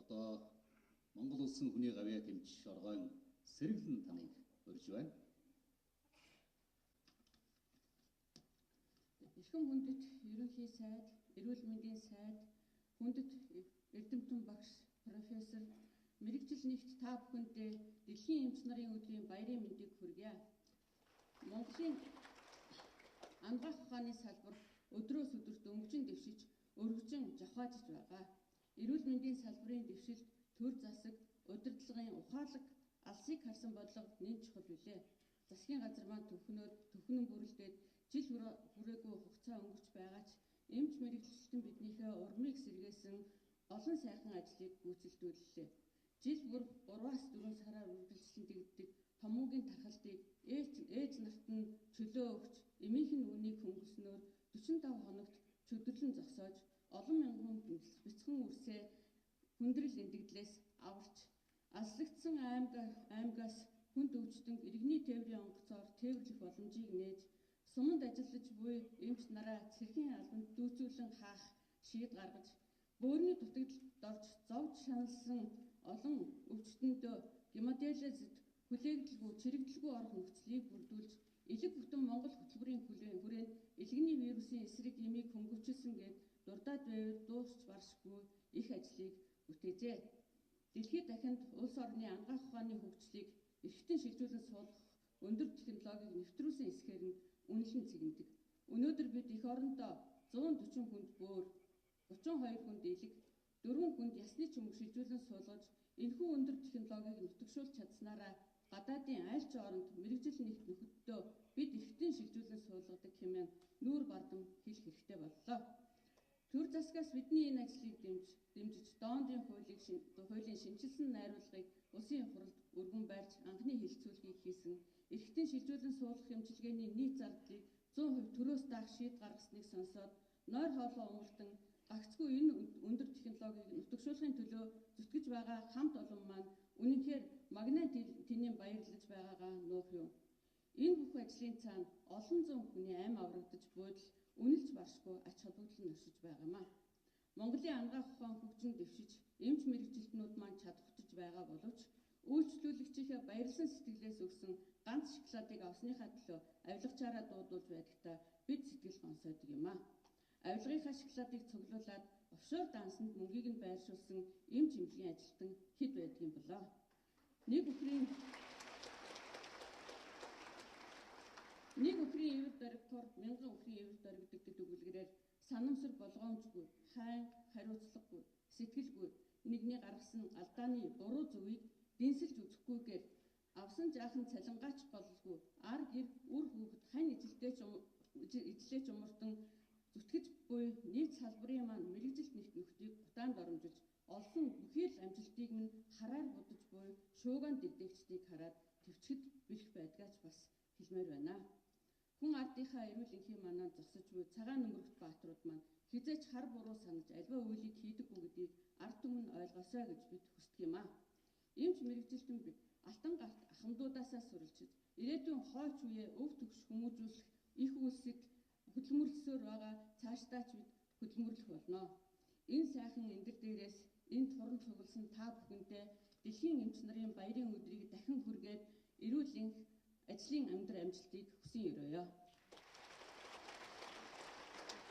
одоо Монгол улсын хүний гавьяа тэмч оргойн сэргэлэн таныг урьж байна. Эрхэм хүндэт ерөнхий сайд, эрүүл мэндийн сайд, хүндэт Эрдэмтэн багш, профессор, мэрэгжил нэгт та бүхэндээ дэлхийн эмч нарын өдрийн баярын мэндийг хүргье. Монголын анагаах ухааны салбар өдрөөс өдөрт өнгөжин дэвшиж, өргөжин жавхаажж байгаа. Эрүүл мэндийн салбарын дэвшилд төр засаг, удирдлагын ухаалаг, алсыг харсан бодлого нэн чухал билээ. Засгийн газар маань төхнөн бүрэлдээд жил хүрээгүй хугацаа өнгөрч байгаа ч эмч мэрэгчлэн биднийхээ урмыг сэргээсэн олон сайхан ажлыг гүйцэлдүүллээ. Жил бүр 3-4 сараар үргэлжлэн дэгддэг томоогийн тархалтыг ээж нарт нь чөлөө өгч, эмийнхэн үнийг хөнгөлснөөр 45 хоногт чөдөрлөн зогсоож, олон мянган бяцхан үрсээ хүндрэл эндэгдлээс аварч, алслагдсан аймгаас хүнд өвчтөн иргэний тээврийн онгоцоор тээвэрлэх боломжийг нээж, суманд ажиллаж буй эмч нараа цэргийн албанд дүүцүүлэн хаах шийд гаргаж, бөөрийн дутагдалд орж зовж шаналсан олон өвчтөндөө гемодиализд хүлээгдэлгүй, чирэгдэлгүй орох нөхцөлийг бүрдүүлж, элэг бүтэн Монгол хөтөлбөрийн хүрээнд элэгний вирусын эсрэг эмийг хөнгөвчилсөн гэд дурдаад байвал дуусч баршгүй их ажлыг бүтээжээ. Дэлхийд дахинд улс орны анагаах ухааны хөгжлийг эрхтэн шилжүүлэн суулгах өндөр технологиг нэвтрүүлсэн эсхээр нь үнэлэн цэгнэдэг. Өнөөдөр бид эх орондоо 140 хүнд бөөр, 32 хүнд элэг, 4 хүнд ясны чүмэг шилжүүлэн суулгаж, энэхүү өндөр технологиг нутагшуулж чадсанараа гадаадын аль ч оронд мэрэгжил нэгт нөхөддөө бид эрхтэн шилжүүлэн суулгадаг хэмээн нүүр бардам хэлэх хэрэгтэй боллоо. Төр засгаас бидний энэ ажлыг дэмжиж, доондын хуулийн шинжилсэн найруулгыг улсын хурлд өргөн барьж анхны хэлэлцүүлгийг хийсэн, эрхтэн шилжүүлэн суулгах эмчилгээний нийт зардлыг 100% төрөөс даах шийд гаргасныг сонсоод, нойр хоолой умартан гагцгүй энэ өндөр технологиг нутагшуулахын төлөө зүтгэж байгаа хамт олон маань үнэнхээр магнит тэнийн баярлаж байгаагаа нуух юм. Энэ бүх ажлын цаана олон зуун хүний амь аврагдаж буйдал үнэлж баршгүй ач холбогдол нь оршиж байгаа юм. Монголын анагаах ухаан хөгжин дэвшиж, эмч мэрэгжилтнүүд маань чадвартаж байгаа боловч үйлчлүүлэгчийнхээ баярлсан сэтгэлээс өгсөн ганц шоколадыг авсныхаа төлөө авилгачаараа дуудуулж байдагтаа бид сэтгэл гонсойдог юм. Авилгынхаа шоколадыг цуглуулад офшор дансанд мөнгийг нь байршуулсан эмч эмнэлгийн ажилтан хэд байдгийн болоо. Нэг өхрийн эвэр дөрөгтөр мянган өхрийн эвэр дөрөгдөгдөд өгүүлгэрээр санамсар болгоомжгүй, хайн, хариуцлагагүй, сэтгэлгүй нэгний гаргасан алдааны буруу зөвийг дэнсэлж үзэхгүйгээр авсан жаахан цалингаач голгүй ар гэр үр хүүхэд хань ижлээч умартан зүтгэж буй нийт салбарын маань мэрэгжилт нэгт нөхдийг гутаанд оромжилж, олсон бүхий л амжилтыг минь хараар будаж буй шуугаан дэгдээгчдийг хараад төвчгэд бэлэх байдгаач бас хэлмээр байна. Хүн ардынхаа эрүүлэнхий манаа зогсож буй цагаан нөмрөгт бааtruуд маань хизээч хар буруу санаж альва үйлийг хийдэггүй гэдгийг ард түмэн ойлгосоо гэж бид хүсдэг юм. Эмч мэрэгжилтэн алтан гарт ахмадуудаасаа суралцж, ирээдүйн хойч үеэ өв төгс хүмүүжүүлэх их үйлсийг хөдөлмөрлсөөр байгаа цаашдаач бид хөдөлмөрлөх болно. Энэ сайхан эндэр дээрээс энэ туран цугласан та бүхэндээ дэлхийн эмч нарын баярын өдрийг дахин хүргээд эрүүл энх ажлын амьдрал амжилтыг хүсэн өрөөё.